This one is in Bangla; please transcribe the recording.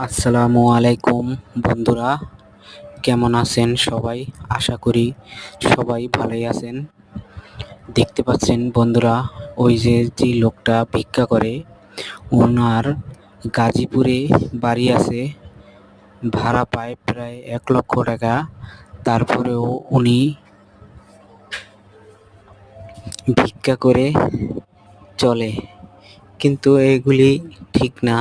আসসালামু আলাইকুম বন্ধুরা, কেমন আছেন সবাই? আশা করি সবাই ভালোই আছেন। দেখতে পাচ্ছেন বন্ধুরা, ওই যে লোকটা ভিক্ষা করে, ওনার গাজীপুরে বাড়ি আছে, ভাড়া পায় প্রায় 1 লক্ষ টাকা। তারপরেও উনি ভিক্ষা করে চলে, কিন্তু এগুলি ঠিক না।